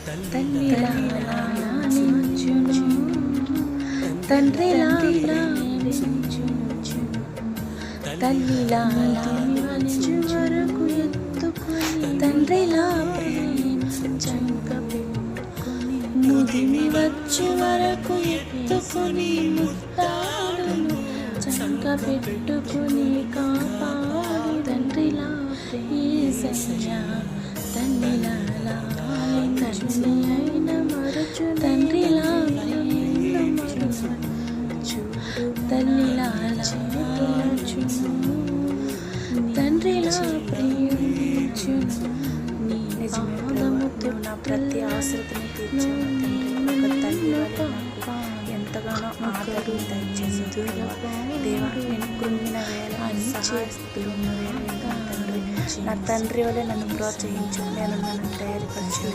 తల్లిలా లాలించును, తండ్రిలా ప్రేమించును, తల్లిలా లాలించు వరకు ఎత్తుకొని తండ్రిలా చంక పెట్టుకొని ముదిమి వచ్చే వరకు ఎత్తుకొని ముత్తాడును చంక పెట్టుకొని కాపాడు తండ్రిలా యేసయ్యా. తల్లిలా లాలించు అయిన మరచు తండ్రిలా ప్రేమించు, తల్లిలా చేర్చును, తండ్రిలా ప్రేమించును. నీ పాదముతో నా ప్రతి అవసరతను తీర్చావు తండ్రి. ఒక తల్లి వలె నాకు ఎంతగానో ఆదరణ దయచేసి దేవా, నేను కృంగిన వేళ సహాయస్తున్న వేళ తండ్రి, నా తండ్రి వలె నన్ను ప్రోత్సహించు. నేను నన్ను ధైర్యపరిచి